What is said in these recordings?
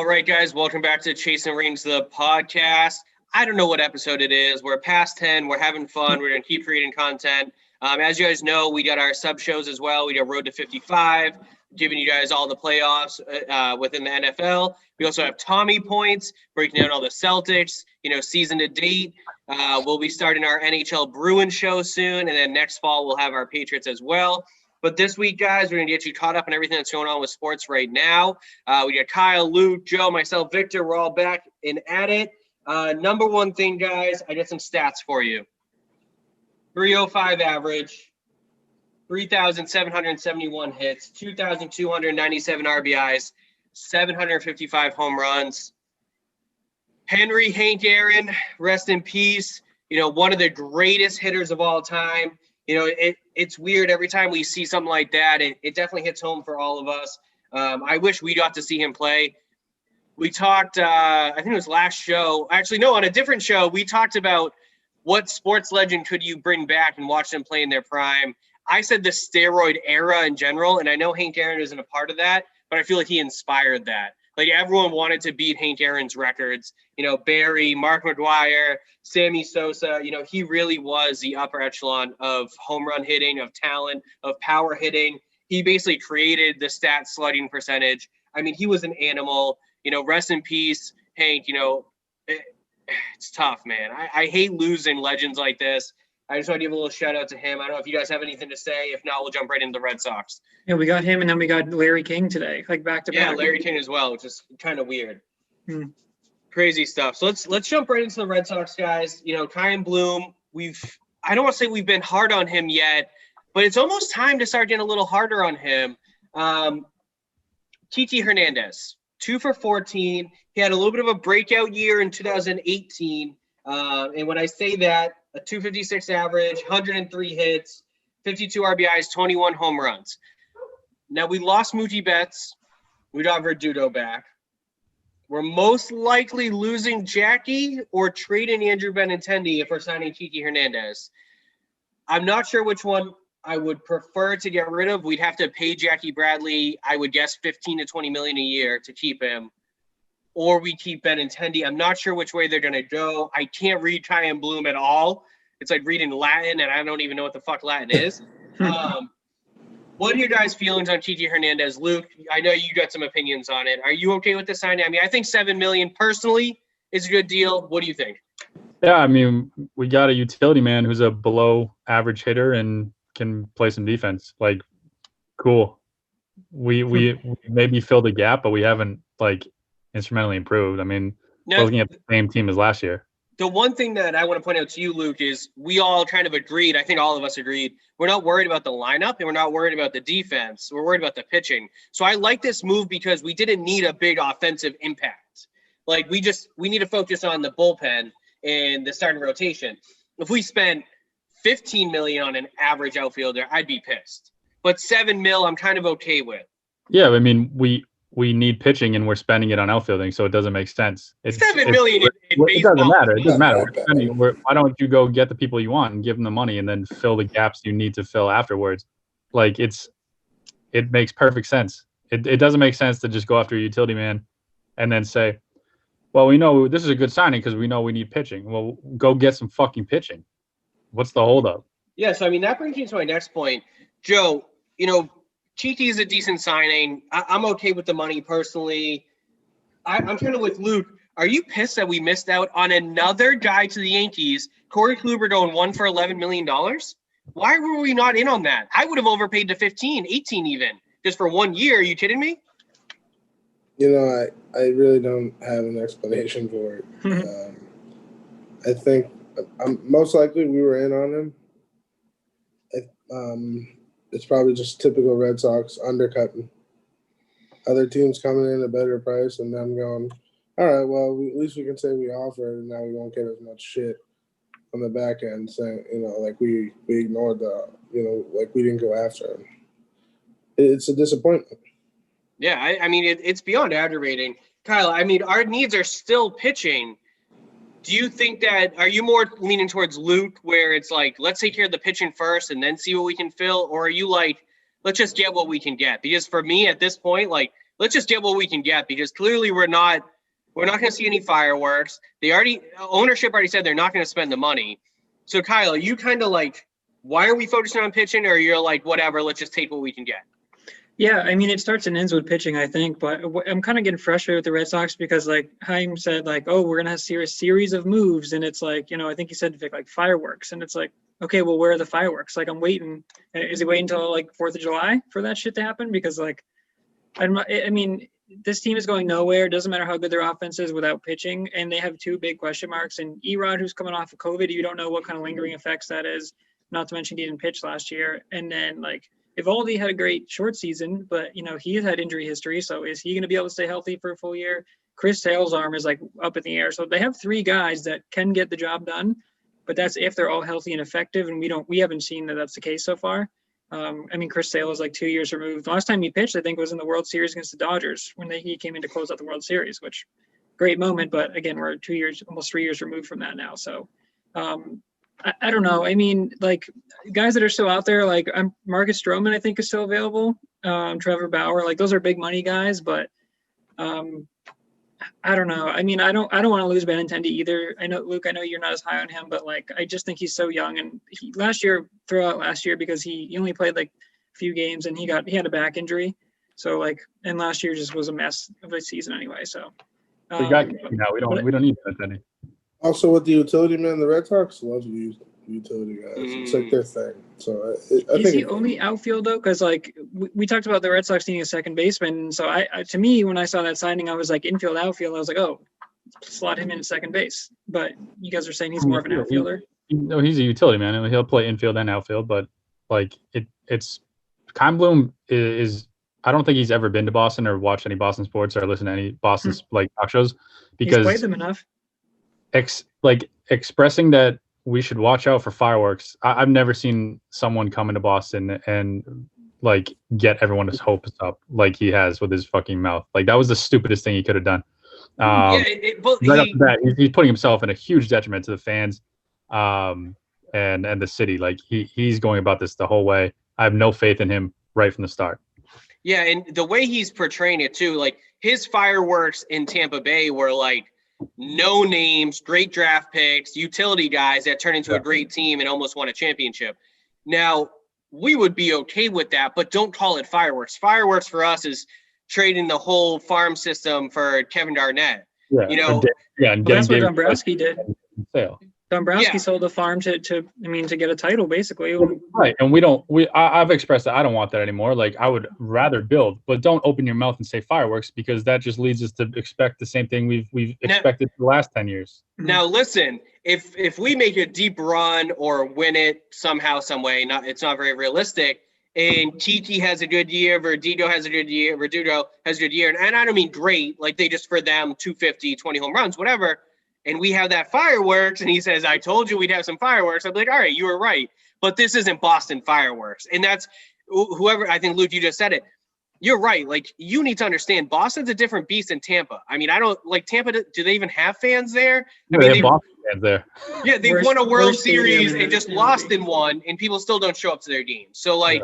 All right, guys, welcome back to Chase and Range, the podcast. I don't know what episode it is. We're past 10. We're having fun. We're going to keep creating content. As you guys know, we got our sub shows as well. We got Road to 55, giving you guys all the playoffs within the NFL. We also have Tommy Points, breaking down all the Celtics, season to date. We'll be starting our NHL Bruins show soon, and then next fall we'll have our Patriots as well. But this week, guys, we're going to get you caught up on everything that's going on with sports right now. We got Kyle, Luke, Joe, myself, Victor. We're all back and at it. Number one thing, guys, I got some stats for you. 305 average, 3,771 hits, 2,297 RBIs, 755 home runs. Henry Hank Aaron, rest in peace. One of the greatest hitters of all time. It's weird every time we see something like that. It definitely hits home for all of us. I wish we got to see him play. We talked, I think it was last show. Actually, no, on a different show, we talked about what sports legend could you bring back and watch them play in their prime. I said the steroid era in general, and I know Hank Aaron isn't a part of that, but I feel like he inspired that. Like, everyone wanted to beat Hank Aaron's records. Barry, Mark McGuire, Sammy Sosa. He really was the upper echelon of home run hitting, of talent, of power hitting. He basically created the stat slugging percentage. I mean, he was an animal. Rest in peace, Hank. It's tough, man. I hate losing legends like this. I just want to give a little shout out to him. I don't know if you guys have anything to say. If not, we'll jump right into the Red Sox. Yeah, we got him, and then we got Larry King today, like back to back. Yeah, Larry King as well, which is kind of weird. Crazy stuff. So let's jump right into the Red Sox, guys. Kyle Bloom. I don't want to say we've been hard on him yet, but it's almost time to start getting a little harder on him. Tiki Hernandez, 2 for 14. He had a little bit of a breakout year in 2018. And when I say that, a 256 average, 103 hits, 52 RBIs, 21 home runs. Now, we lost Mookie Betts. We got Verdugo back. We're most likely losing Jackie or trading Andrew Benintendi if we're signing Tiki Hernandez. I'm not sure which one I would prefer to get rid of. We'd have to pay Jackie Bradley, I would guess, $15 to $20 million a year to keep him. Or we keep Benintendi. I'm not sure which way they're going to go. I can't read Kyle Bloom at all. It's like reading Latin, and I don't even know what the fuck Latin is. What are your guys' feelings on Tiki Hernandez? Luke, I know you got some opinions on it. Are you okay with the signing? I mean, I think $7 million personally is a good deal. What do you think? Yeah, I mean, we got a utility man who's a below-average hitter and can play some defense. Like, cool. We maybe filled a gap, but we haven't, instrumentally improved. I mean, we're looking at the same team as last year. The one thing that I want to point out to you, Luke, is we all kind of agreed. I think all of us agreed. We're not worried about the lineup and we're not worried about the defense. We're worried about the pitching. So I like this move because we didn't need a big offensive impact. We need to focus on the bullpen and the starting rotation. If we spent $15 million on an average outfielder, I'd be pissed. But $7 million, I'm kind of okay with. Yeah, I mean, we need pitching and we're spending it on outfielding, so it doesn't make sense. $7 million in baseball. It doesn't matter. It doesn't matter. Why don't you go get the people you want and give them the money and then fill the gaps you need to fill afterwards? It makes perfect sense. It doesn't make sense to just go after a utility man and then say, well, we know this is a good signing because we know we need pitching. Well, go get some fucking pitching. What's the holdup? Yeah, so I mean, that brings me to my next point. Joe, Tiki is a decent signing. I'm okay with the money personally. I'm kind of with Luke. Are you pissed that we missed out on another guy to the Yankees, Corey Kluber, going 1 for $11 million? Why were we not in on that? I would have overpaid to 15, 18 even, just for 1 year. Are you kidding me? I really don't have an explanation for it. I think most likely we were in on him. It's probably just typical Red Sox undercutting. Other teams coming in at a better price and them going, all right, well, at least we can say we offered and now we won't get as much shit on the back end saying, we ignored we didn't go after him. It's a disappointment. Yeah, I mean, it's beyond aggravating. Kyle, I mean, our needs are still pitching. Do you think are you more leaning towards Luke where it's let's take care of the pitching first and then see what we can fill? Or are you let's just get what we can get? Because for me at this point, let's just get what we can get, because clearly we're not going to see any fireworks. Ownership already said they're not going to spend the money. So Kyle, are you kind of like, why are we focusing on pitching, or you're like, whatever, let's just take what we can get? Yeah, I mean, it starts and ends with pitching, I think, but I'm kind of getting frustrated with the Red Sox because, like, Chaim said, like, oh, we're going to have a series of moves, and it's like, you know, I think he said, like, fireworks, and it's like, okay, well, where are the fireworks? Like, I'm waiting. Is he waiting until, like, 4th of July for that shit to happen? Because, like, I mean, this team is going nowhere. It doesn't matter how good their offense is without pitching, and they have 2 big question marks, and Erod, who's coming off of COVID, you don't know what kind of lingering effects that is, not to mention he didn't pitch last year, and then, like, Evaldi had a great short season, but, you know, he has had injury history. So is he going to be able to stay healthy for a full year? Chris Sale's arm is like up in the air. So they have 3 guys that can get the job done, but that's if they're all healthy and effective. And we haven't seen that that's the case so far. I mean, Chris Sale is like 2 years removed. The last time he pitched, I think, was in the World Series against the Dodgers when he came in to close out the World Series, which great moment. But again, we're 2 years, almost 3 years removed from that now. So, I don't know. I mean, like, guys that are still out there, like Marcus Stroman, I think, is still available. Trevor Bauer, like, those are big money guys, but I don't know. I mean, I don't want to lose Benintendi either. I know, Luke, I know you're not as high on him, but, like, I just think he's so young, and last year because he only played like a few games and he had a back injury. So, like, and last year just was a mess of a season anyway. So we got now. We don't need Benintendi. Also, with the utility man, the Red Sox love to use utility guys. It's like their thing. So I think is he only outfield though? Because, like, we talked about the Red Sox needing a second baseman. So I to me, when I saw that signing, I was like, infield, outfield. I was like, oh, slot him in at second base. But you guys are saying he's more of an outfielder. No, he's a utility man, and he'll play infield and outfield. But, like, it's Kyle Bloom is. I don't think he's ever been to Boston or watched any Boston sports or listened to any Boston like talk shows, because he's played them enough. Expressing that we should watch out for fireworks. I've never seen someone come into Boston and, like, get everyone's hopes up like he has with his fucking mouth. Like, that was the stupidest thing he could have done. Right off the bat, he's putting himself in a huge detriment to the fans, and the city. Like, he's going about this the whole way. I have no faith in him right from the start. Yeah, and the way he's portraying it too, like, his fireworks in Tampa Bay were like, no names, great draft picks, utility guys that turned into a great team and almost won a championship. Now, we would be okay with that, but don't call it fireworks. Fireworks for us is trading the whole farm system for Kevin Garnett. Yeah, you know, and that's what Dombrowski did. Sale. Dombrowski sold the farm to get a title, basically. Right, and I've expressed that I don't want that anymore. Like, I would rather build, but don't open your mouth and say fireworks, because that just leads us to expect the same thing we've expected for the last 10 years. Now, listen, if we make a deep run or win it somehow, some way, it's not very realistic, and Tiki has a good year, Verdugo has a good year, and I don't mean great, like, they just, for them, 250, 20 home runs, whatever, and we have that fireworks, and he says, I told you we'd have some fireworks. I'm like, all right, you were right. But this isn't Boston fireworks. And that's whoever, I think, Luke, you just said it. You're right. Like, you need to understand, Boston's a different beast than Tampa. I mean, I don't, like, Tampa, do they even have fans there? I mean, they have Boston fans there. Yeah, they won a World Series and just lost in one, and people still don't show up to their games. So, like,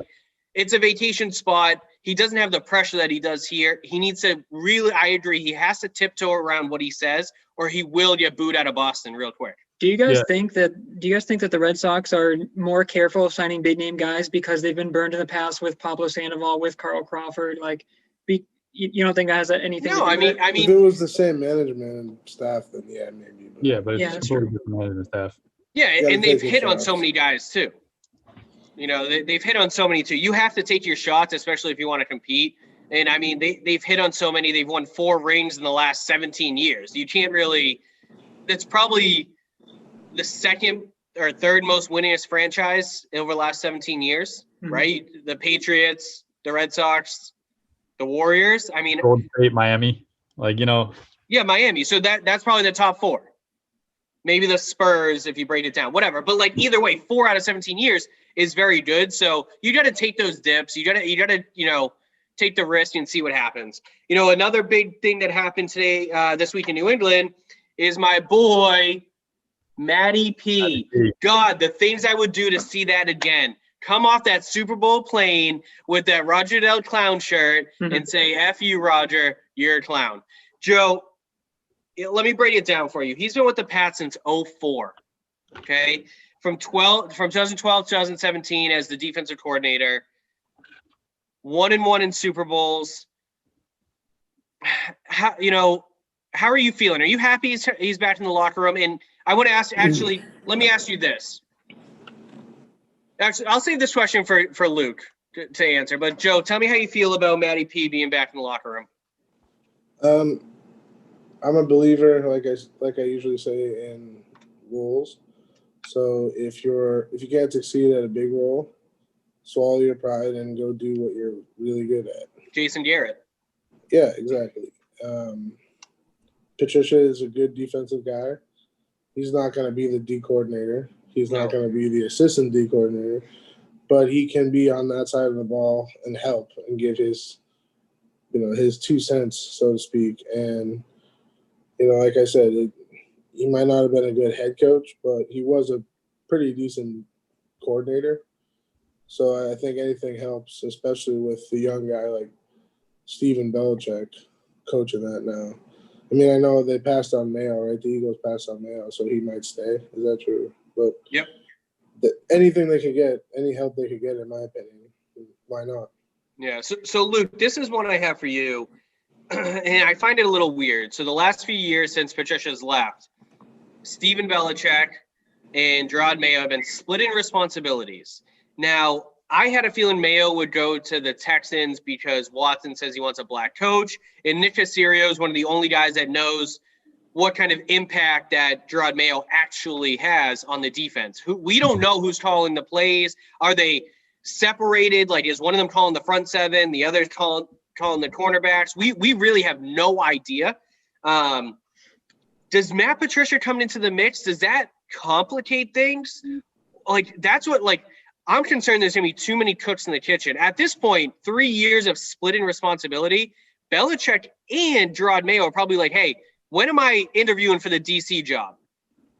it's a vacation spot. He doesn't have the pressure that he does here. He needs to really, I agree, he has to tiptoe around what he says, or he will get booed out of Boston real quick. Do you guys think that the Red Sox are more careful of signing big name guys because they've been burned in the past with Pablo Sandoval, with Carl Crawford? Like, you don't think that has anything? No, to do with I mean, if it was the same management and staff, then maybe. But it's totally different management staff. Yeah, and they've hit on so many guys too. You know, they've hit on so many too. You have to take your shots, especially if you want to compete. And I mean, they've hit on so many. They've won 4 rings in the last 17 years. You can't really. That's probably the second or third most winningest franchise over the last 17 years, right? The Patriots, the Red Sox, the Warriors. I mean, Golden State, Miami, like, you know. Yeah, Miami. So that's probably the top 4. Maybe the Spurs, if you break it down, whatever. But, like, either way, 4 out of 17 years is very good. So you got to take those dips. You got to, you know, take the risk and see what happens. You know, another big thing that happened today, this week in New England, is my boy, Matty P. God, the things I would do to see that again. come off that Super Bowl plane with that Roger Del Clown shirt and say, F you, Roger, you're a clown. Joe, let me break it down for you. He's been with the Pats since 2004, okay? From 2012 to 2017 as the defensive coordinator, 1-1 in Super Bowls. How are you feeling? Are you happy he's back in the locker room? And I want to ask, actually, let me ask you this. Actually, I'll save this question for Luke to answer. But Joe, tell me how you feel about Matty P being back in the locker room. I'm a believer, like I usually say, in roles. So if you can't succeed at a big role, swallow your pride and go do what you're really good at. Jason Garrett. Yeah, exactly. Patricia is a good defensive guy. He's not going to be the D coordinator. He's not going to be the assistant D coordinator, but he can be on that side of the ball and help and give his 2 cents, so to speak. And, like I said, he might not have been a good head coach, but he was a pretty decent coordinator. So I think anything helps, especially with the young guy like Steven Belichick coaching that now. I mean, I know they passed on Mayo, right? The Eagles passed on Mayo, so he might stay. Is that true? But yep. Anything they could get, any help they could get, in my opinion, why not? Yeah. So Luke, this is one I have for you, and I find it a little weird. So the last few years since Patricia's left, Steven Belichick and Gerard Mayo have been splitting responsibilities. Now, I had a feeling Mayo would go to the Texans because Watson says he wants a black coach, and Nick Caserio is one of the only guys that knows what kind of impact that Gerard Mayo actually has on the defense. We don't know who's calling the plays. Are they separated? Like, is one of them calling the front seven, the other's calling the cornerbacks? We really have no idea. Does Matt Patricia come into the mix? Does that complicate things? Like, that's what, like, I'm concerned there's going to be too many cooks in the kitchen. At this point, 3 years of splitting responsibility, Belichick and Gerard Mayo are probably like, hey, when am I interviewing for the DC job?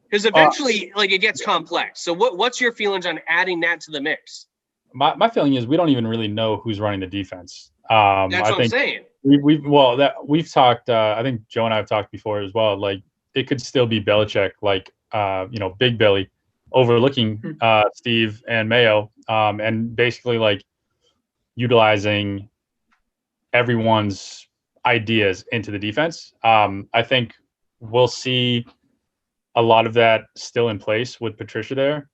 Because eventually, it gets complex. So what's your feelings on adding that to the mix? My feeling is we don't even really know who's running the defense. That's what I'm saying. We've talked. I think Joe and I have talked before as well. Like, it could still be Belichick, Big Billy, overlooking Steve and Mayo, and basically utilizing everyone's ideas into the defense. I think we'll see a lot of that still in place with Patricia there.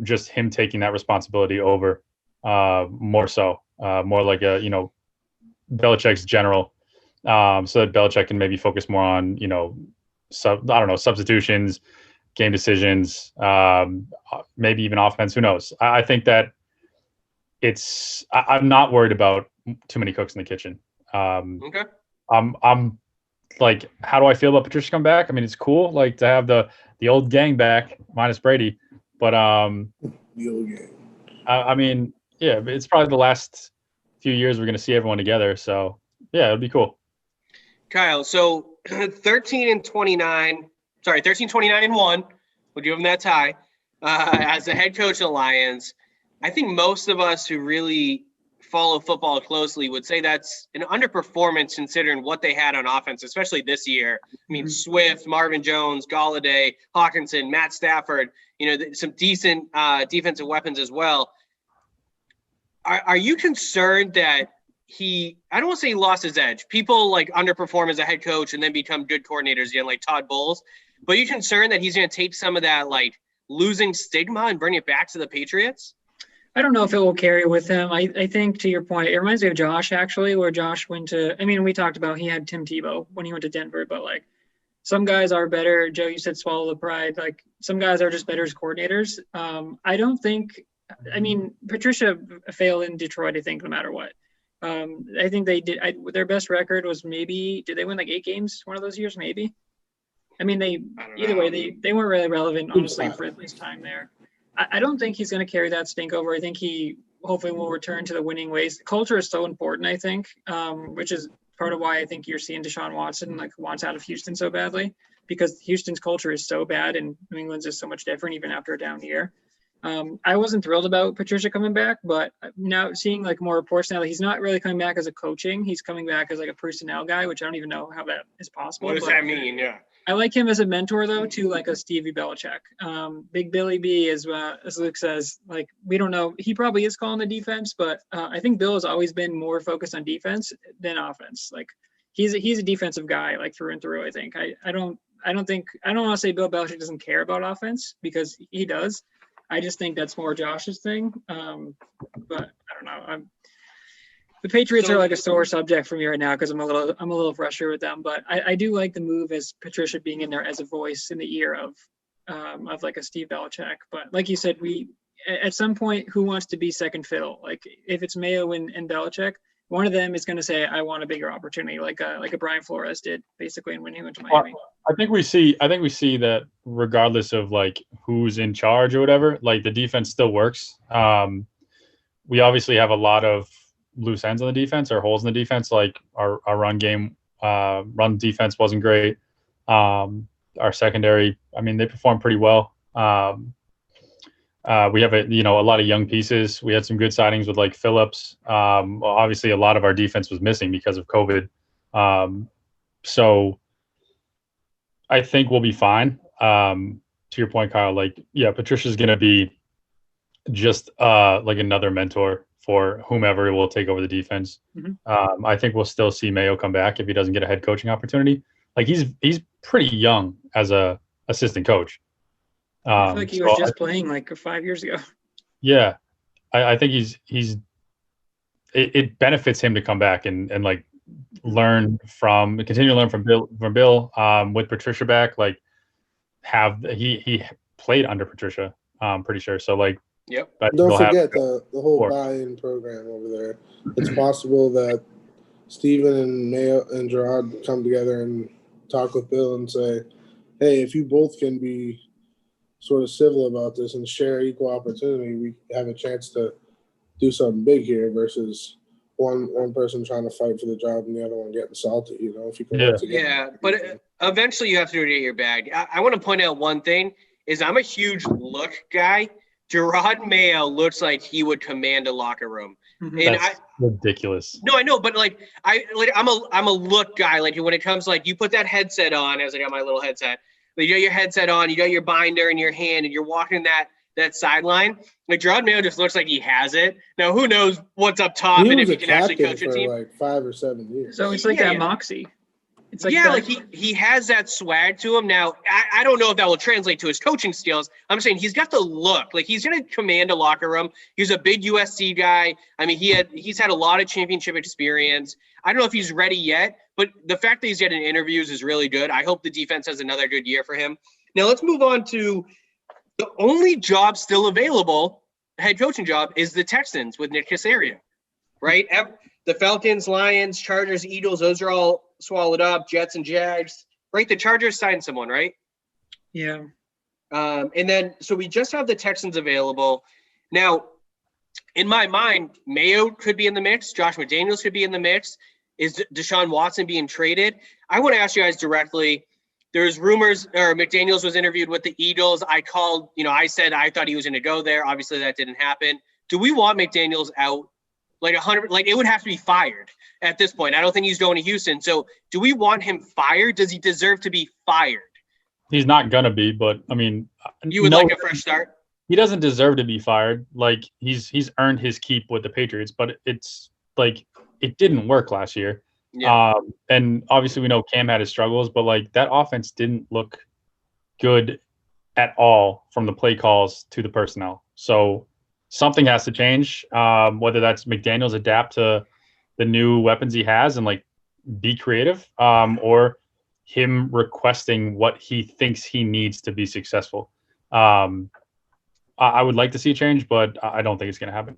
Just him taking that responsibility over, more like Belichick's general, so that Belichick can maybe focus more on substitutions, game decisions, maybe even offense. Who knows? I think that I'm not worried about too many cooks in the kitchen. Okay. I'm like, how do I feel about Patricia come back? I mean, it's cool, to have the old gang back minus Brady, but the old gang. I mean, yeah, it's probably the last few years we're going to see everyone together. So yeah, it'd be cool. Kyle, so 13-29 and 1. We'll give him that tie as the head coach of the Lions. I think most of us who really follow football closely would say that's an underperformance considering what they had on offense, especially this year. I mean, Swift, Marvin Jones, Golladay, Hawkinson, Matt Stafford, some decent defensive weapons as well. Are you concerned that I don't want to say he lost his edge. People underperform as a head coach and then become good coordinators again, like Todd Bowles. But are you concerned that he's going to take some of that losing stigma and bring it back to the Patriots? I don't know if it will carry with him. I think, to your point, it reminds me of Josh, actually, where Josh went to – I mean, we talked about he had Tim Tebow when he went to Denver, but, some guys are better. Joe, you said swallow the pride. Some guys are just better as coordinators. I don't think – I mean, Patricia failed in Detroit, I think, no matter what. I think they did – their best record was maybe – did they win 8 games one of those years? Maybe. I mean, either way, they weren't really relevant, honestly, for his time there. I don't think he's going to carry that stink over. I think he hopefully will return to the winning ways. Culture is so important, I think, which is part of why I think you're seeing Deshaun Watson wants out of Houston so badly, because Houston's culture is so bad and New England's is so much different even after a down year. I wasn't thrilled about Patricia coming back, but now seeing like more reports now that he's not really coming back as a coaching, he's coming back as like a personnel guy, which I don't even know how that is possible. What does that mean? Yeah. I like him as a mentor though, to like a Stevie Belichick. Big Billy B, as Luke says, like we don't know. He probably is calling the defense, but I think Bill has always been more focused on defense than offense. Like he's a defensive guy, like through and through. I think I don't want to say Bill Belichick doesn't care about offense, because he does. I just think that's more Josh's thing. But I don't know. The Patriots are like a sore subject for me right now because I'm a little frustrated with them. But I do like the move as Patricia being in there as a voice in the ear of like a Steve Belichick. But like you said, at some point, who wants to be second fiddle? Like if it's Mayo and Belichick, one of them is going to say, "I want a bigger opportunity," like a Brian Flores did basically when he went to Miami. I think we see that regardless of like who's in charge or whatever, like the defense still works. We obviously have a lot of loose ends on the defense or holes in the defense. Like our run game, run defense wasn't great. Our secondary, I mean, they performed pretty well. We have a lot of young pieces. We had some good signings with like Phillips. Obviously, a lot of our defense was missing because of COVID. So I think we'll be fine. To your point, Kyle, like, yeah, Patricia's going to be just like another mentor for whomever will take over the defense. Mm-hmm. I think we'll still see Mayo come back if he doesn't get a head coaching opportunity. Like he's pretty young as a assistant coach. I feel like he was just playing like 5 years ago. Yeah, I think it benefits him to come back and like continue to learn from Bill with Patricia back. Like he played under Patricia, I'm pretty sure. So like, yep. Don't forget the whole buy-in program over there. It's possible that Steven and Mayo and Gerard come together and talk with Bill and say, "Hey, if you both can be sort of civil about this and share equal opportunity, we have a chance to do something big here versus one person trying to fight for the job and the other one getting salty." If you can work together. Yeah, but eventually you have to do it at your bag. I want to point out one thing is I'm a huge look guy. Gerard Mayo looks like he would command a locker room. Mm-hmm. And that's ridiculous. No, I know, but I'm a look guy. Like when it comes to, like, you put that headset on, as I got my little headset. You got your headset on, you got your binder in your hand, and you're walking that sideline. Like Gerard Mayo just looks like he has it. Now, who knows what's up top and if he can actually coach a team. Like 5 or 7 years. So it's like that moxie. It's like like he has that swag to him. Now, I don't know if that will translate to his coaching skills. I'm saying he's got the look. Like he's going to command a locker room. He's a big USC guy. I mean, he's had a lot of championship experience. I don't know if he's ready yet, but the fact that he's getting interviews is really good. I hope the defense has another good year for him. Now let's move on to the only job still available, head coaching job, is the Texans with Nick Caserio, right? The Falcons, Lions, Chargers, Eagles, those are all swallowed up. Jets and Jags, right? The Chargers signed someone, right? Yeah. And then, so we just have the Texans available. Now, in my mind, Mayo could be in the mix. Josh McDaniels could be in the mix. Is Deshaun Watson being traded? I want to ask you guys directly. There's rumors, or McDaniels was interviewed with the Eagles. I said I thought he was going to go there. Obviously, that didn't happen. Do we want McDaniels out? Like 100, like it would have to be fired at this point. I don't think he's going to Houston. So do we want him fired? Does he deserve to be fired? He's not gonna be, but I mean, you would like a fresh start. He doesn't deserve to be fired. Like he's earned his keep with the Patriots, but it's like it didn't work last year. Yeah. And obviously we know Cam had his struggles, but like that offense didn't look good at all from the play calls to the personnel. So something has to change, whether that's McDaniels adapt to the new weapons he has and like be creative, or him requesting what he thinks he needs to be successful. I would like to see a change, but I don't think it's going to happen.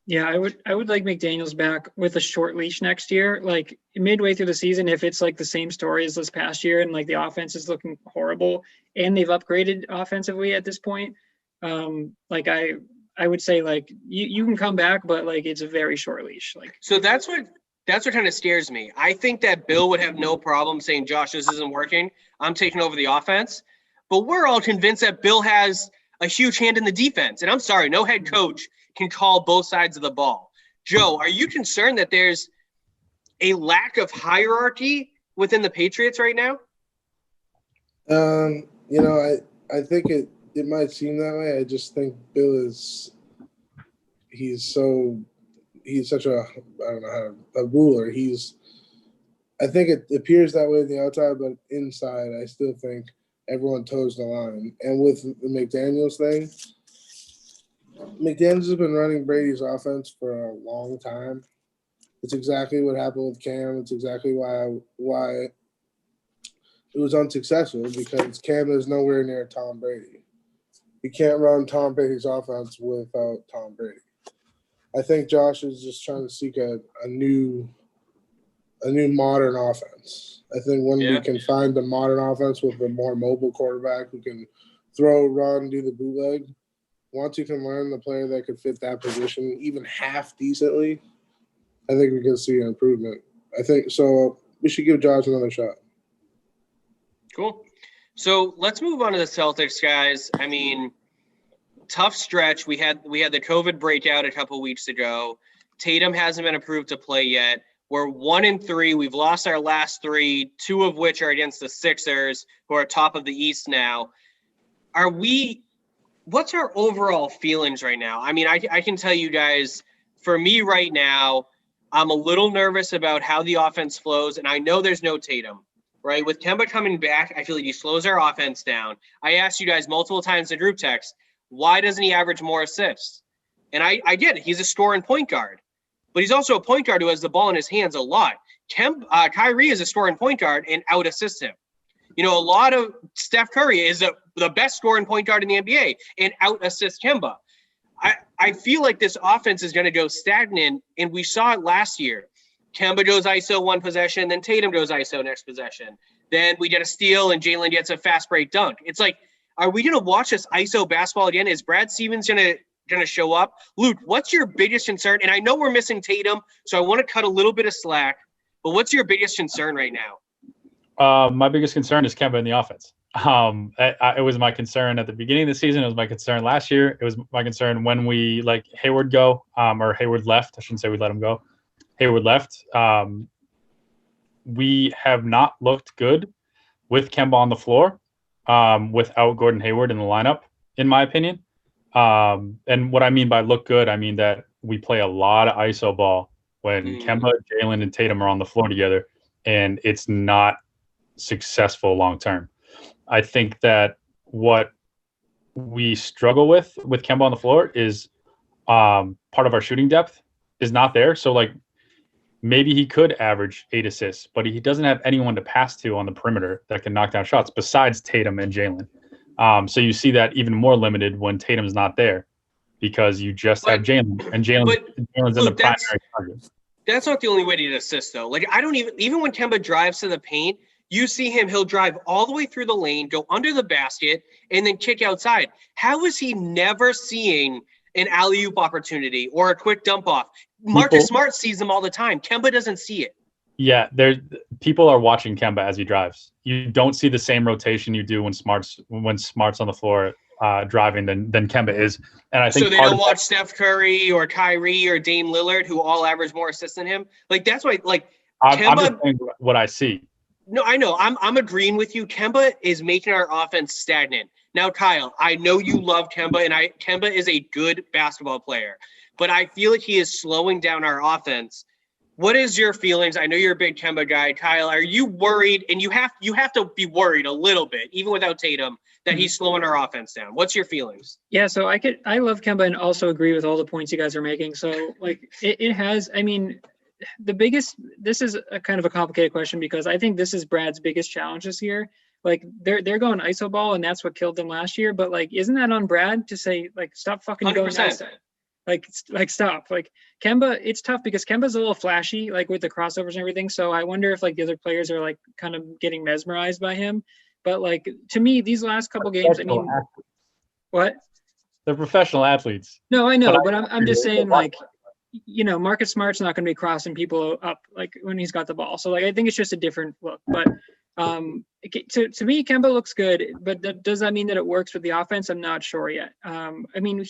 Yeah, I would like McDaniels back with a short leash next year. Like midway through the season, if it's like the same story as this past year and like the offense is looking horrible and they've upgraded offensively at this point, like I would say like you can come back, but like it's a very short leash. Like so that's what kind of scares me. I think that Bill would have no problem saying, "Josh, this isn't working. I'm taking over the offense." But we're all convinced that Bill has a huge hand in the defense. And I'm sorry, no head coach can call both sides of the ball. Joe, are you concerned that there's a lack of hierarchy within the Patriots right now? I think it might seem that way. I just think Bill he's such a, I don't know a ruler. I think it appears that way on the outside, but inside, I still think everyone toes the line. And with the McDaniels thing, McDaniels has been running Brady's offense for a long time. It's exactly what happened with Cam. It's exactly why it was unsuccessful, because Cam is nowhere near Tom Brady. You can't run Tom Brady's offense without Tom Brady. I think Josh is just trying to seek a new modern offense. I think when we can find the modern offense with a more mobile quarterback who can throw, run, do the bootleg, once you can learn the player that could fit that position even half decently, I think we can see an improvement. I think so. We should give Josh another shot. Cool. So let's move on to the Celtics, guys. I mean, tough stretch. We had the COVID breakout a couple weeks ago. Tatum hasn't been approved to play yet. We're 1-3. We've lost our last 3, 2 of which are against the Sixers, who are top of the East now. What's our overall feelings right now? I mean, I can tell you guys, for me right now, I'm a little nervous about how the offense flows, and I know there's no Tatum, right? With Kemba coming back, I feel like he slows our offense down. I asked you guys multiple times in group text, why doesn't he average more assists? And I get it. He's a scoring point guard. But he's also a point guard who has the ball in his hands a lot. Kyrie is a scoring point guard and out-assists him. You know, a lot of Steph Curry is the best scoring point guard in the NBA and out-assists Kemba. I feel like this offense is going to go stagnant, and we saw it last year. Kemba goes ISO one possession, then Tatum goes ISO next possession. Then we get a steal, and Jalen gets a fast break dunk. It's like, are we going to watch this ISO basketball again? Is Brad Stevens going to show up? Luke, what's your biggest concern? And I know we're missing Tatum, so I want to cut a little bit of slack, but what's your biggest concern right now? My biggest concern is Kemba in the offense. It was my concern at the beginning of the season. It was my concern last year. It was my concern when we let Hayward go, or Hayward left. I shouldn't say we let him go. Hayward left. We have not looked good with Kemba on the floor without Gordon Hayward in the lineup, in my opinion. And what I mean by look good, I mean that we play a lot of ISO ball when Kemba, Jalen, and Tatum are on the floor together, and it's not successful long term. I think that what we struggle with Kemba on the floor is part of our shooting depth is not there. So maybe he could average 8 assists, but he doesn't have anyone to pass to on the perimeter that can knock down shots besides Tatum and Jalen. So you see that even more limited when Tatum's not there, because you just have Jalen, and Jalen's in the primary target. That's not the only way to get assists, though. I don't even when Kemba drives to the paint, you see he'll drive all the way through the lane, go under the basket, and then kick outside. How is he never seeing an alley-oop opportunity or a quick dump off? Marcus Smart sees them all the time. Kemba doesn't see it. Yeah, people are watching Kemba as he drives. You don't see the same rotation you do when Smart's on the floor driving than Kemba is. And I think so they don't watch Steph Curry or Kyrie or Dame Lillard, who all average more assists than him. That's why Kemba. I'm just saying what I see. No, I know. I'm agreeing with you. Kemba is making our offense stagnant. Now, Kyle, I know you love Kemba, and Kemba is a good basketball player, but I feel like he is slowing down our offense. What is your feelings? I know you're a big Kemba guy. Kyle, are you worried? And you have to be worried a little bit, even without Tatum, that he's slowing our offense down. What's your feelings? Yeah, so I love Kemba and also agree with all the points you guys are making. So it has, I mean, this is a kind of a complicated question, because I think this is Brad's biggest challenge this year. They're going ISO ball, and that's what killed them last year. But isn't that on Brad to say stop fucking 100%. Going ISO? Stop. Kemba, it's tough because Kemba's a little flashy, with the crossovers and everything. So I wonder if the other players are kind of getting mesmerized by him. But to me, these last couple games, I mean, what? They're professional athletes. No, I know, but I'm just saying Marcus Smart's not going to be crossing people up when he's got the ball. So I think it's just a different look. But to me, Kemba looks good, but does that mean that it works with the offense? I'm not sure yet. I mean,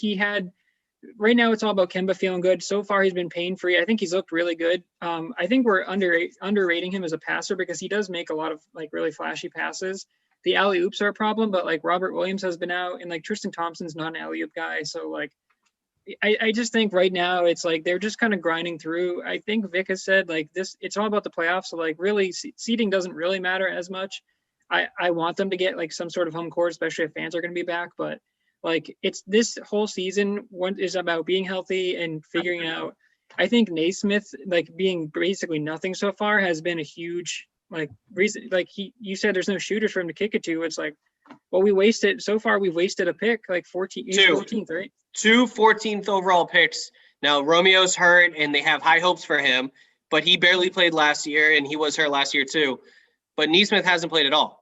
right now it's all about Kemba feeling good. So far, he's been pain-free. I think he's looked really good. I think we're underrating him as a passer because he does make a lot of like really flashy passes. The alley-oops are a problem, but like Robert Williams has been out, and like Tristan Thompson's not an alley-oop guy. So like, I just think right now it's like they're just kind of grinding through. I think Vic has said like this, it's all about the playoffs. So like really seeding doesn't really matter as much. I want them to get like some sort of home court, especially if fans are going to be back. But like it's this whole season one is about being healthy and figuring out. I think Naismith, like being basically nothing so far, has been a huge like reason. Like you said, there's no shooters for him to kick it to. It's like, well, we've wasted a pick, like 14th, right? 2 14th overall picks. Now Romeo's hurt, and they have high hopes for him, but he barely played last year, and he was hurt last year too. But Naismith hasn't played at all.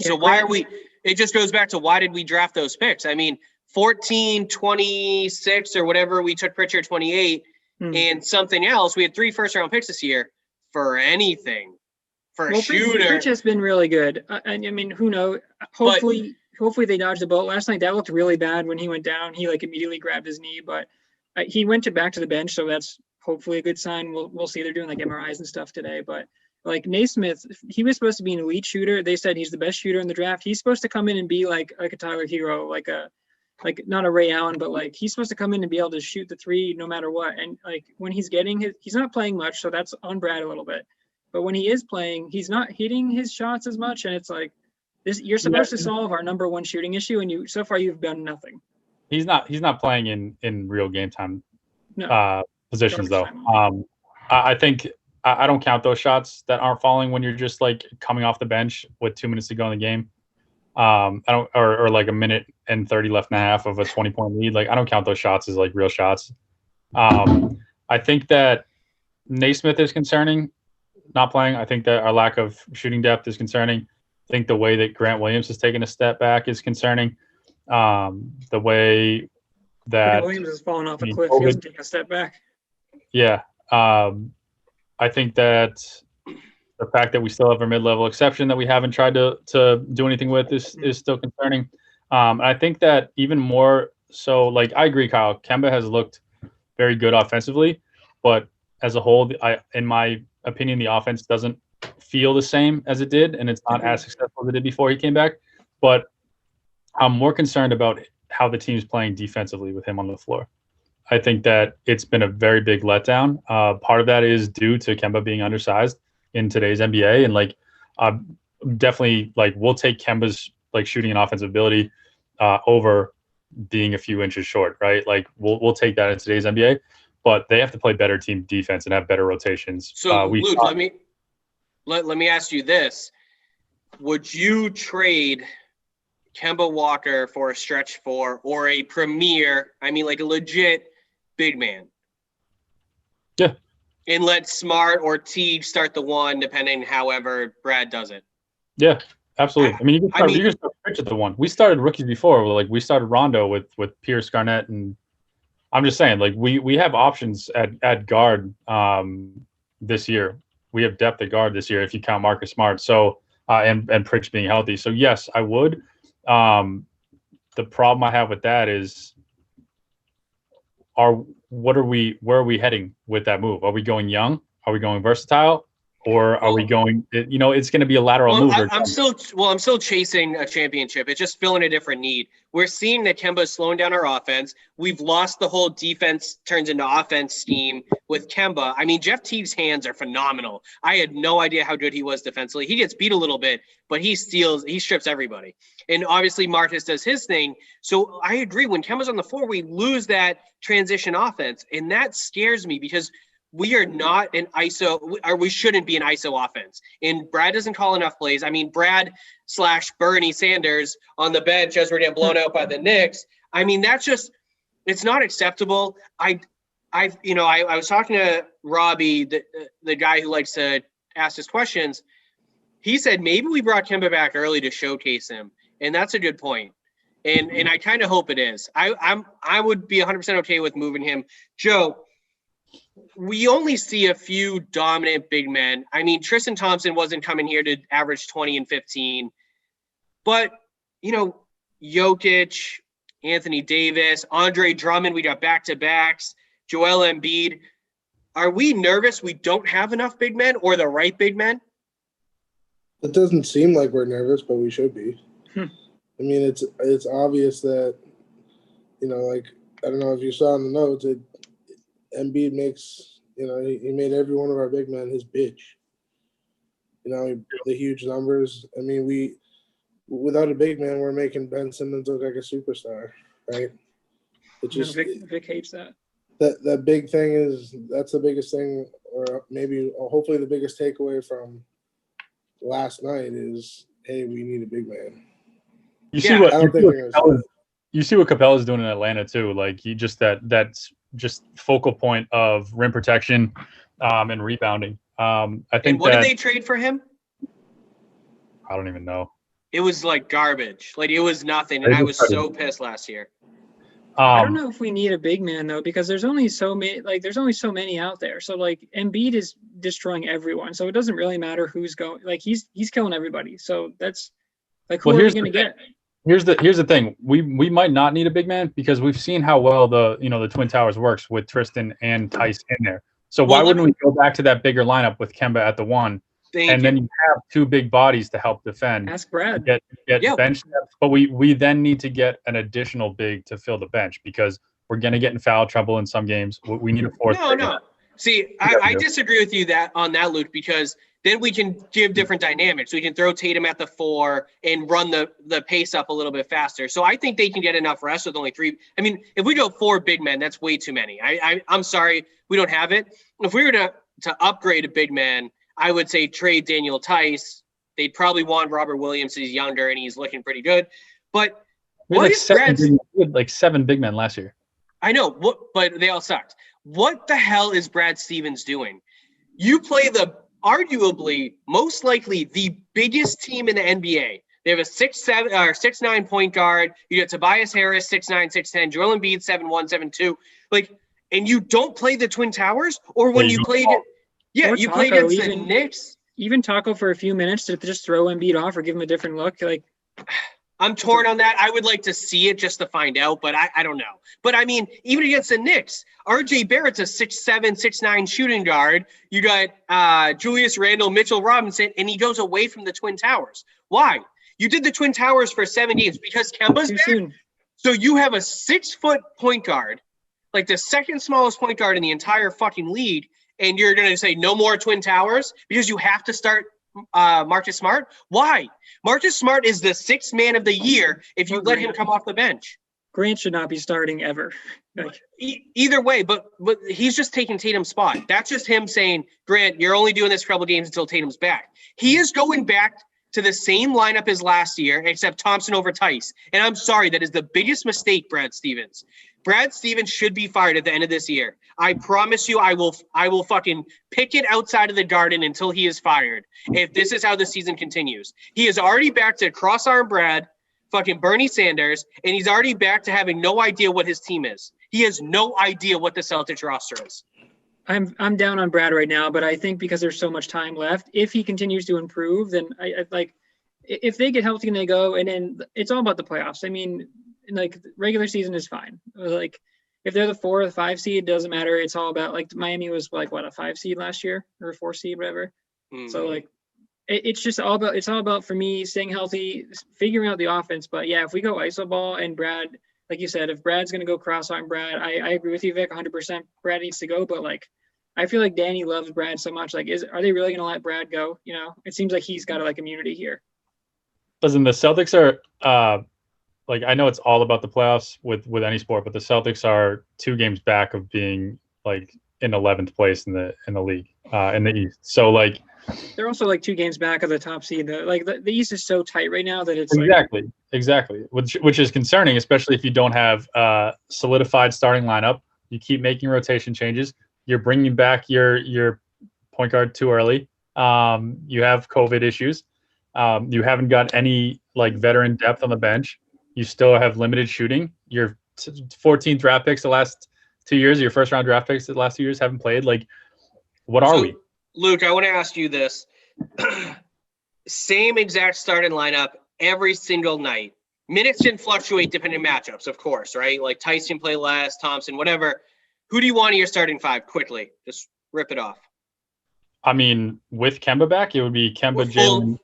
So why are we – it just goes back to why did we draft those picks? I mean, 14, 26 or whatever, we took Pritchard 28 and something else. We had 3 first-round picks this year for anything, for a shooter. Pritchard has been really good. I mean, who knows? Hopefully they dodged the boat. Last night, that looked really bad when he went down. He, like, immediately grabbed his knee. But he went back to the bench, so that's hopefully a good sign. We'll see. They're doing, like, MRIs and stuff today. But – like Naismith, he was supposed to be an elite shooter. They said he's the best shooter in the draft. He's supposed to come in and be like a Tyler Hero, like not a Ray Allen, but like he's supposed to come in and be able to shoot the 3 no matter what. And like when he's he's not playing much, so that's on Brad a little bit. But when he is playing, he's not hitting his shots as much. And it's like this: you're supposed to solve our number 1 shooting issue, and so far you've done nothing. He's not playing in real game time positions though. I think. I don't count those shots that aren't falling when you're just like coming off the bench with 2 minutes to go in the game. Or like a minute and 30 left and a half of a 20-point lead. Like I don't count those shots as like real shots. I think that Naismith is concerning, not playing. I think that our lack of shooting depth is concerning. I think the way that Grant Williams has taken a step back is concerning. The way that Williams has fallen off a cliff. He hasn't taken a step back. Yeah. I think that the fact that we still have a mid-level exception that we haven't tried to do anything with is still concerning. I think that even more so, like I agree, Kyle. Kemba has looked very good offensively, but as a whole, in my opinion, the offense doesn't feel the same as it did, and it's not as successful as it did before he came back. But I'm more concerned about how the team's playing defensively with him on the floor. I think that it's been a very big letdown. Part of that is due to Kemba being undersized in today's NBA, and like definitely like we'll take Kemba's like shooting and offensive ability over being a few inches short, right? Like we'll take that in today's NBA, but they have to play better team defense and have better rotations. So Luke, let me ask you this: would you trade Kemba Walker for a stretch 4 or a premier? I mean, like a legit big man. Yeah. And let Smart or Teague start the 1, depending however Brad does it. Yeah, absolutely. I mean, you can start Pritchard at the 1. We started rookies before. Like we started Rondo with Pierce, Garnett, and I'm just saying, like we have options at guard this year. We have depth at guard this year if you count Marcus Smart. So and Pritch being healthy. So yes, I would. The problem I have with that is where are we heading with that move? Are we going young? Are we going versatile? Or are we going, it's going to be a lateral move. I'm still chasing a championship. It's just filling a different need. We're seeing that Kemba is slowing down our offense. We've lost the whole defense turns into offense scheme with Kemba. I mean, Jeff Teague's hands are phenomenal. I had no idea how good he was defensively. He gets beat a little bit, but he strips everybody. And obviously Marcus does his thing. So I agree. When Kemba's on the floor, we lose that transition offense. And that scares me because we are not an ISO, or we shouldn't be an ISO offense. And Brad doesn't call enough plays. I mean, Brad/Bernie Sanders on the bench as we're getting blown out by the Knicks. I mean, that's just, it's not acceptable. I was talking to Robbie, the guy who likes to ask us questions. He said maybe we brought Kemba back early to showcase him, and that's a good point. And I kind of hope it is. I would be 100% okay with moving him. Joe, we only see a few dominant big men. I mean, Tristan Thompson wasn't coming here to average 20 and 15, but Jokic, Anthony Davis, Andre Drummond, we got back-to-backs, Joel Embiid. Are we nervous we don't have enough big men or the right big men? It doesn't seem like we're nervous, but we should be. I mean, it's obvious that, like, I don't know if you saw in the notes, Embiid makes, he made every one of our big men his bitch. The huge numbers. I mean, without a big man, we're making Ben Simmons look like a superstar, right? It just Vic hates that. That big thing that's the biggest thing, or maybe hopefully the biggest takeaway from last night is, hey, we need a big man. You see what Capella's doing in Atlanta too. Like that's just focal point of rim protection and rebounding. I think. And what did they trade for him? I don't even know. It was like garbage. Like it was nothing, and I was so pissed last year. I don't know if we need a big man though, because there's only so many. Like there's only so many out there. So like Embiid is destroying everyone. So it doesn't really matter who's going. Like he's killing everybody. So that's like who are we going to get? Here's the thing. We might not need a big man because we've seen how well the Twin Towers works with Tristan and Tice in there. So why wouldn't we go back to that bigger lineup with Kemba at the 1? Then you have 2 big bodies to help defend. Ask Brad. Get bench depth, but we then need to get an additional big to fill the bench because we're going to get in foul trouble in some games. We need a fourth. No. See, I disagree with you on that, Luke, because then we can give different dynamics. We can throw Tatum at the 4 and run the pace up a little bit faster. So I think they can get enough rest with only 3. I mean, if we go 4 big men, that's way too many. I'm sorry, we don't have it. If we were to upgrade a big man, I would say trade Daniel Tice. They'd probably want Robert Williams. He's younger and he's looking pretty good. But what is Brad's? Like 7 big men last year. I know, but they all sucked. What the hell is Brad Stevens doing? You play the arguably, most likely, the biggest team in the NBA. They have a 6'9" point guard. You got Tobias Harris, 6'9", 6'10", Joel Embiid, 7'1", 7'2". Like, and you don't play the Twin Towers, or when you played it. Yeah, you played against the Knicks. Even Taco for a few minutes to just throw Embiid off or give him a different look. Like, I'm torn on that. I would like to see it just to find out, but I don't know. But I mean, even against the Knicks, RJ Barrett's a 6'7", 6'9" shooting guard. You got Julius Randle, Mitchell Robinson, and he goes away from the Twin Towers. Why? You did the Twin Towers for 7 games because Kemba's back. Soon. So you have a 6-foot point guard, like the second smallest point guard in the entire fucking league, and you're going to say no more Twin Towers because you have to start Marcus Smart? Why? Marcus Smart is the 6th man of the year if you let him come off the bench. Grant should not be starting ever. Like, either way, but he's just taking Tatum's spot. That's just him saying, Grant, you're only doing this for a couple games until Tatum's back. He is going back to the same lineup as last year, except Thompson over Tice. And I'm sorry, that is the biggest mistake, Brad Stevens. Brad Stevens should be fired at the end of this year. I promise you, I will fucking picket outside of the garden until he is fired. If this is how the season continues, he is already back to cross-arm Brad, fucking Bernie Sanders, and he's already back to having no idea what his team is. He has no idea what the Celtics roster is. I'm down on Brad right now, but I think because there's so much time left, if he continues to improve, then I like if they get healthy and they go, and then it's all about the playoffs. I mean, like regular season is fine. Like if they're the 4 or the 5 seed, it doesn't matter. It's all about like Miami was like what, a 5 seed last year or a 4 seed, whatever. Mm-hmm. So like it's just all about for me staying healthy, figuring out the offense. But yeah, if we go iso ball and Brad, like you said, if Brad's gonna go cross arm Brad, I agree with you, Vic, 100%. Brad needs to go, but like I feel like Danny loves Brad so much. Like, are they really gonna let Brad go? You know, it seems like he's got like immunity here. Listen, the Celtics are like, I know it's all about the playoffs with any sport, but the Celtics are 2 games back of being like in 11th place in the league in the East. So like they're also like 2 games back of the top seed. Like the East is so tight right now that it's exactly, which is concerning, especially if you don't have solidified starting lineup. You keep making rotation changes. You're bringing back your point guard too early. You have COVID issues. You haven't got any like veteran depth on the bench. You still have limited shooting. Your 14th draft picks the last 2 years, your first round draft picks the last 2 years haven't played. Like, what are we? Luke, I want to ask you this. Same exact starting lineup every single night. Minutes can fluctuate depending on matchups, of course, right? Like Tyson play less, Thompson, whatever. Who do you want in your starting five? Quickly, just rip it off. I mean, with Kemba back, it would be Kemba, Jalen.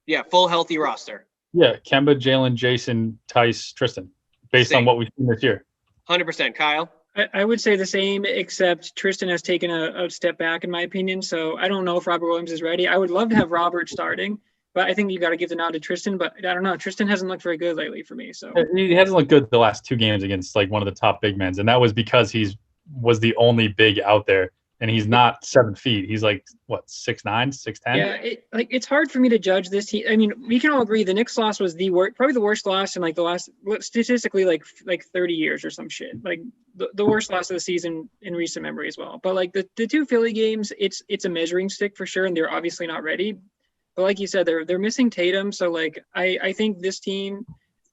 Yeah, full healthy roster. Yeah, Kemba, Jalen, Jason, Tice, Tristan, based on what we've seen this year. 100%. Kyle? I would say the same, except Tristan has taken a step back, in my opinion. So I don't know if Robert Williams is ready. I would love to have Robert starting, but I think you got to give the nod to Tristan. But I don't know. Tristan hasn't looked very good lately for me. So he hasn't looked good the last 2 games against like one of the top big men, and that was because was the only big out there. And he's not 7 feet. He's like, what, 6'9", 6'10"? Yeah, it's hard for me to judge this team. I mean, we can all agree the Knicks loss was probably the worst loss in like the last, statistically, like 30 years or some shit. Like the worst loss of the season in recent memory as well. But like the 2 Philly games, it's a measuring stick for sure, and they're obviously not ready. But like you said, they're missing Tatum. So like I think this team.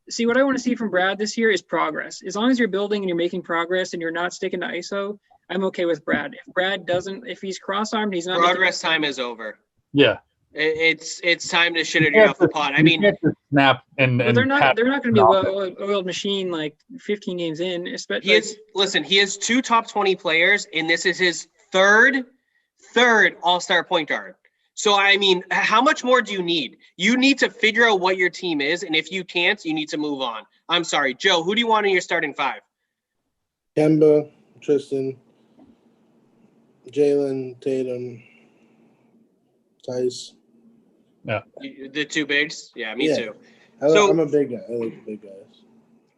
See, what I want to see from Brad this year is progress. As long as you're building and you're making progress and you're not sticking to ISO, I'm okay with Brad. If Brad doesn't, if he's cross-armed, he's not. Progress time is over. Yeah, it's time to shit it off the pot. I mean, snap and they're not going to be a well-oiled machine like 15 games in. Especially, he has 2 top 20 players, and this is his third All-Star point guard. So, I mean, how much more do you need? You need to figure out what your team is, and if you can't, you need to move on. I'm sorry. Joe, who do you want in your starting 5? Kemba, Tristan, Jalen, Tatum, Tice. Yeah. The 2 bigs? Yeah, me too. I'm a big guy. I like big guys.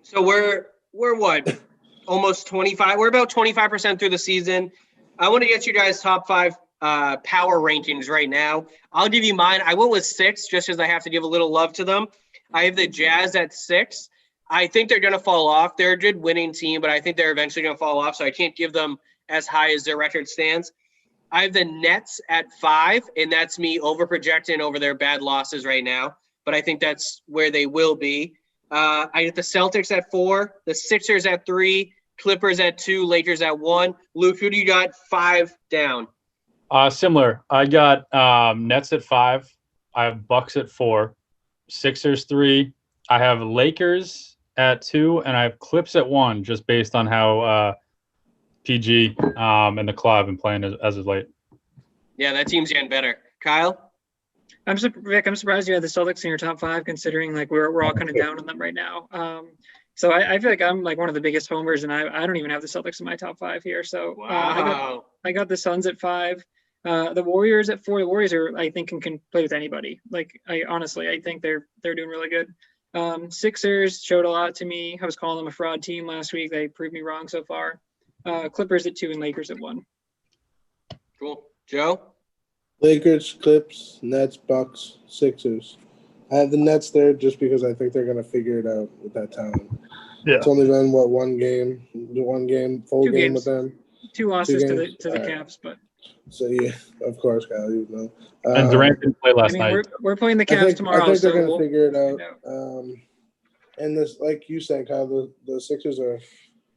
So we're what? Almost 25. We're about 25% through the season. I want to get you guys top 5 power rankings right now. I'll give you mine. I went with 6 just because I have to give a little love to them. I have the Jazz at 6. I think they're going to fall off. They're a good winning team, but I think they're eventually going to fall off, so I can't give them as high as their record stands. I have the Nets at 5, and that's me over-projecting over their bad losses right now, but I think that's where they will be. I have the Celtics at 4, the Sixers at 3, Clippers at 2, Lakers at 1. Luke, who do you got 5 down? Similar. I got Nets at 5. I have Bucks at 4, Sixers 3. I have Lakers at 2, and I have Clips at 1, just based on how PG and the Claw have been playing as of late. Yeah, that team's getting better. Kyle? I'm surprised you had the Celtics in your top 5, considering like we're all kind of down on them right now. So I feel like I'm like one of the biggest homers, and I don't even have the Celtics in my top 5 here. So wow. I got the Suns at 5. The Warriors at 4. The Warriors I think can play with anybody. Like I think they're doing really good. Sixers showed a lot to me. I was calling them a fraud team last week. They proved me wrong so far. Clippers at 2 and Lakers at 1. Cool. Joe? Lakers, Clips, Nets, Bucks, Sixers. I have the Nets there just because I think they're going to figure it out with that talent. Yeah. It's only been, one game, full 2 game games. with them. 2 losses to the Cavs, but. So, yeah, of course, Kyle, you know. And Durant didn't play last night. We're playing the Cavs tomorrow. I think they're going to figure it out. And this, like you said, Kyle, the Sixers are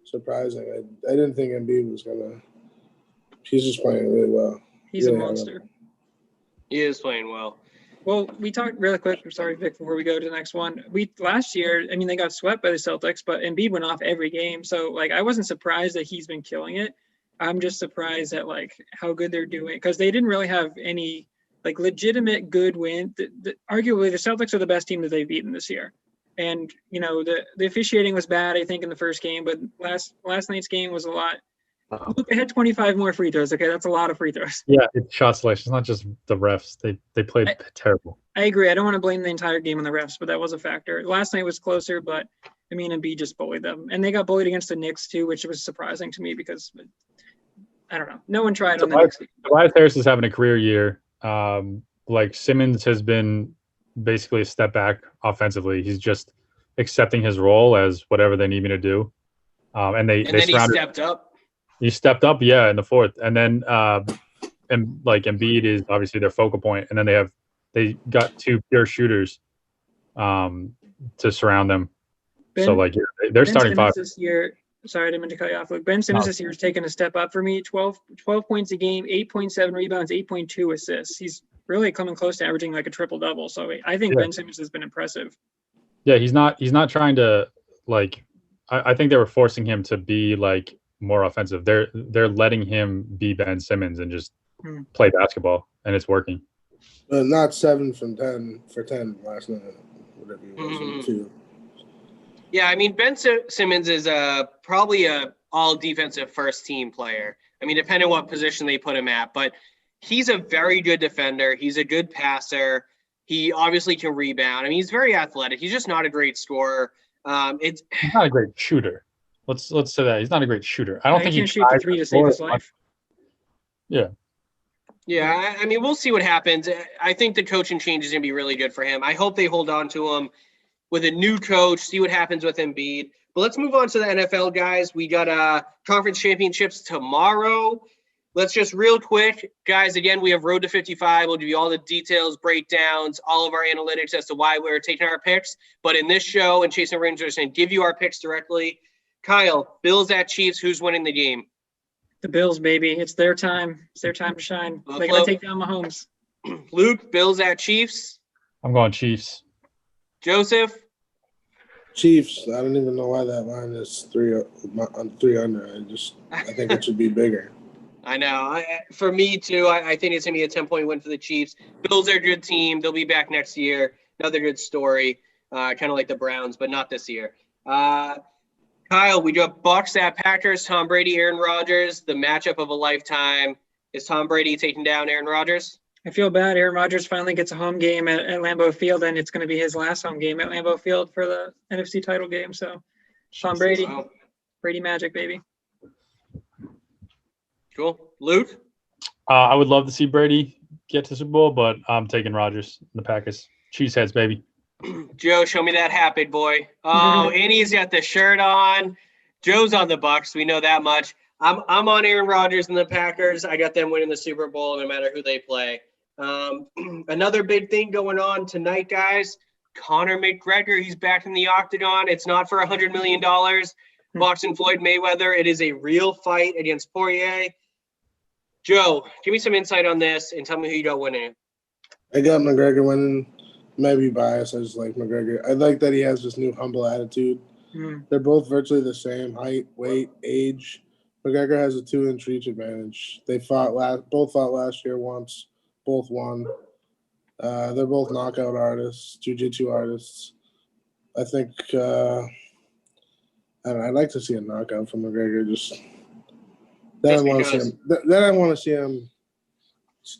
surprising. I didn't think Embiid was going to – he's just playing really well. He's a monster. He is playing well. Well, we talked really quick. I'm sorry, Vic, before we go to the next one. Last year, I mean, they got swept by the Celtics, but Embiid went off every game. So, like, I wasn't surprised that he's been killing it. I'm just surprised at, like, how good they're doing, because they didn't really have any, like, legitimate good win. Arguably, the Celtics are the best team that they've beaten this year. And, you know, the officiating was bad, I think, in the first game, but last night's game was a lot. Look, they had 25 more free throws. Okay, that's a lot of free throws. Yeah, it's shot selection. It's not just the refs. They played terrible. I agree. I don't want to blame the entire game on the refs, but that was a factor. Last night was closer, but I mean, Embiid just bullied them, and they got bullied against the Knicks too, which was surprising to me because I don't know. No one tried on the Knicks. Tobias Harris is having a career year. Like Simmons has been basically a step back offensively. He's just accepting his role as whatever they need me to do. And then he stepped up. He stepped up, yeah, in the fourth, and then and like Embiid is obviously their focal point, and then they got 2 pure shooters to surround them. So like they're starting 5 this year. sorry, I didn't mean to cut you off. Luke. Ben Simmons this year has taken a step up for me. 12 points a game, 8.7 rebounds, 8.2 assists. He's really coming close to averaging like a triple double. So I think Ben Simmons has been impressive. Yeah, he's not trying to like. I think they were forcing him to be like more offensive. They're letting him be Ben Simmons and just play basketball, and it's working. But not 7 from 10 for 10 last night, whatever he was. Two. Yeah, I mean, Ben Simmons is probably a all defensive first team player. I mean, depending on what position they put him at, but he's a very good defender. He's a good passer. He obviously can rebound. I mean, he's very athletic. He's just not a great scorer. He's not a great shooter. Let's say that he's not a great shooter. I don't think he can shoot the 3 to save his life. Yeah. Yeah, I mean, we'll see what happens. I think the coaching change is going to be really good for him. I hope they hold on to him with a new coach, see what happens with Embiid. But let's move on to the NFL, guys. We got conference championships tomorrow. Let's just real quick, guys, again, we have Road to 55. We'll give you all the details, breakdowns, all of our analytics as to why we're taking our picks. But in this show, and Chasing Rangers, and give you our picks directly. Kyle, Bills at Chiefs, who's winning the game? The Bills, baby. It's their time. It's their time to shine. They got to take down Mahomes. Luke, Bills at Chiefs? I'm going Chiefs. Joseph? Chiefs. I don't even know why that line is 300. I think it should be bigger. I know. For me, too, I think it's going to be a 10-point win for the Chiefs. Bills are a good team. They'll be back next year. Another good story, kind of like the Browns, but not this year. Kyle, we got Bucs at Packers, Tom Brady, Aaron Rodgers, the matchup of a lifetime. Is Tom Brady taking down Aaron Rodgers? I feel bad. Aaron Rodgers finally gets a home game at Lambeau Field, and it's going to be his last home game at Lambeau Field for the NFC title game. So, Tom Brady, Brady magic, baby. Cool. Luke? I would love to see Brady get to the Super Bowl, but I'm taking Rodgers and the Packers. Cheeseheads, baby. Joe, show me that hat, big boy. Oh, and he's got the shirt on. Joe's on the Bucs. We know that much. I'm on Aaron Rodgers and the Packers. I got them winning the Super Bowl no matter who they play. Another big thing going on tonight, guys. Conor McGregor, he's back in the octagon. It's not for $100 million. Boxing Floyd Mayweather. It is a real fight against Poirier. Joe, give me some insight on this and tell me who you got winning it. I got McGregor winning. Maybe biased. I just like McGregor. I like that he has this new humble attitude. They're both virtually the same height, weight, age. McGregor has a 2-inch reach advantage. Both fought last year once. Both won. They're both knockout artists, jiu-jitsu artists. I think I'd like to see a knockout from McGregor. Then I want to see him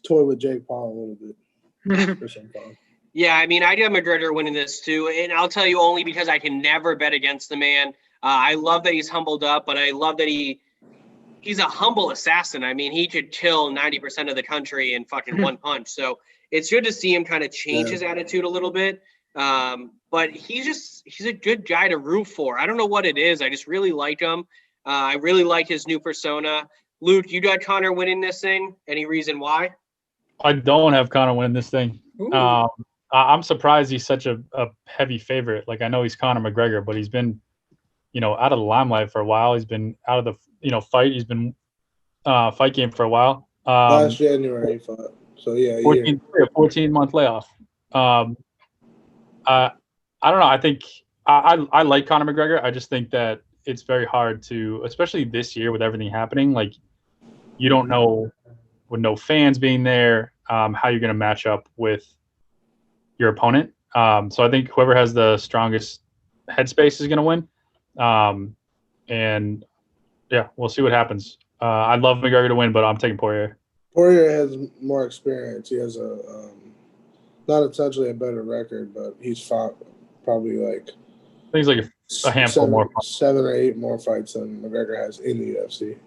toy with Jake Paul a little bit for some fun. Yeah, I mean, I got McGregor winning this too, and I'll tell you only because I can never bet against the man. I love that he's humbled up, but I love that he's a humble assassin. I mean, he could kill 90% of the country in fucking one punch. So it's good to see him kind of change his attitude a little bit. But he's a good guy to root for. I don't know what it is. I just really like him. I really like his new persona. Luke, you got Conor winning this thing. Any reason why? I don't have Conor winning this thing. I'm surprised he's such a heavy favorite. Like, I know he's Conor McGregor, but he's been, out of the limelight for a while. He's been out of the, fight. He's been fight game for a while. Last January he fought. So, yeah, 14-month layoff. I don't know. I think I like Conor McGregor. I just think that it's very hard to, especially this year with everything happening, like, you don't know, with no fans being there, how you're going to match up with your opponent. So I think whoever has the strongest headspace is going to win. And yeah, we'll see what happens. I'd love McGregor to win, but I'm taking Poirier. Poirier has more experience. He has not essentially a better record, but he's fought probably like I think it's like a handful more. 7 or 8 more fights than McGregor has in the UFC.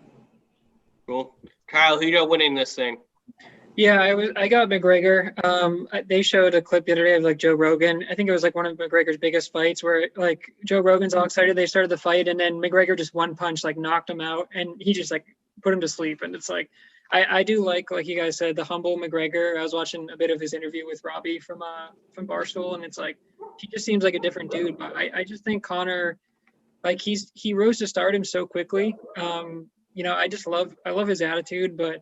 Cool. Kyle, who you got winning this thing? Yeah, I got McGregor. They showed a clip the other day of like Joe Rogan. I think it was like one of McGregor's biggest fights where like Joe Rogan's all excited. They started the fight and then McGregor just one punch like knocked him out and he just like put him to sleep. And it's like I do like you guys said, the humble McGregor. I was watching a bit of his interview with Robbie from Barstool, and it's like he just seems like a different dude. But I just think Conor, like he rose to stardom so quickly. You know, I love his attitude, but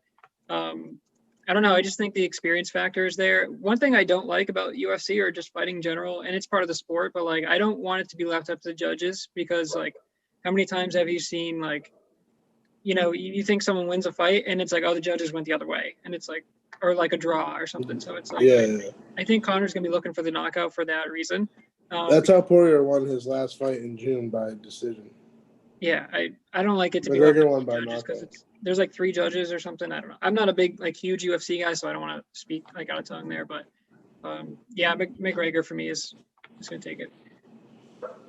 I don't know. I just think the experience factor is there. One thing I don't like about UFC or just fighting in general, and it's part of the sport, but like I don't want it to be left up to the judges because like how many times have you seen like, you know, you think someone wins a fight and it's like, oh, the judges went the other way, and it's like, or like a draw or something. So it's like, I think Connor's gonna be looking for the knockout for that reason. That's how Poirier won his last fight in June by decision. Yeah, I don't like it to be McGregor won by knockout. because there's like 3 judges or something. I don't know. I'm not a big like huge UFC guy, so I don't want to speak like out of tongue there. But yeah, McGregor for me is gonna take it.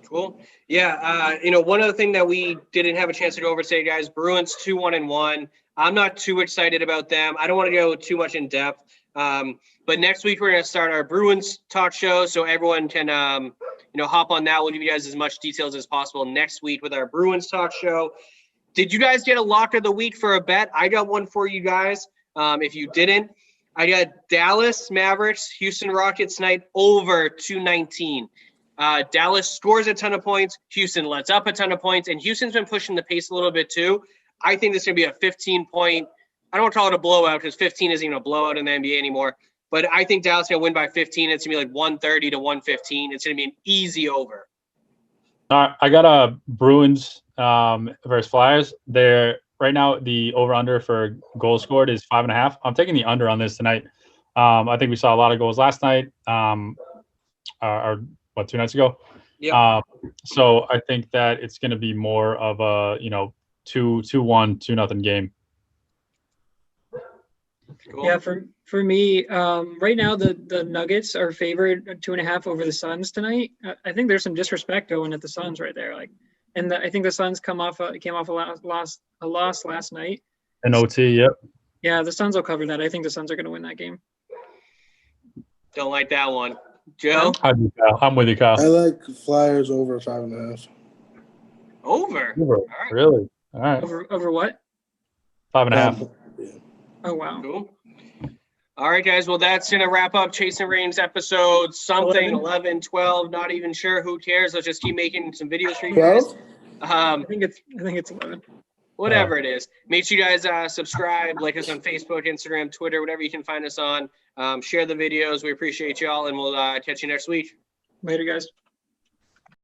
Cool. Yeah. You know, one other thing that we didn't have a chance to go over today, guys. Bruins 2-1-1. I'm not too excited about them. I don't want to go too much in depth. But next week we're gonna start our Bruins talk show, so everyone can you know, hop on that. We'll give you guys as much details as possible next week with our Bruins talk show. Did you guys get a lock of the week for a bet? I got one for you guys. If you didn't, I got Dallas Mavericks, Houston Rockets tonight over 219. Dallas scores a ton of points. Houston lets up a ton of points, and Houston's been pushing the pace a little bit too. I think this is going to be a 15-point. I don't want to call it a blowout because 15 isn't even a blowout in the NBA anymore. But I think Dallas is going to win by 15. It's going to be like 130 to 115. It's going to be an easy over. I got a Bruins versus Flyers. They're right now the over/under for goals scored is 5.5. I'm taking the under on this tonight. I think we saw a lot of goals last night, or 2 nights ago. Yeah. So I think that it's going to be more of a 2-1, 2-0 game. Cool. Yeah, for me, right now the Nuggets are favored 2.5 over the Suns tonight. I think there's some disrespect going at the Suns right there. Like, and I think the Suns came off a loss last night. An OT, yep. Yeah, the Suns will cover that. I think the Suns are going to win that game. Don't like that one. Joe? I'm with you, Kyle. I like Flyers over 5.5. Over. All right. Really? All right. Over what? 5.5. Yeah. Oh, wow. Cool. All right, guys. Well, that's going to wrap up Chasing Reigns episode something 11, 12. Not even sure. Who cares? Let's just keep making some videos for you guys. 12? I think it's 11. Whatever it is. Make sure you guys subscribe, like us on Facebook, Instagram, Twitter, whatever you can find us on. Share the videos. We appreciate y'all, and we'll catch you next week. Later, guys.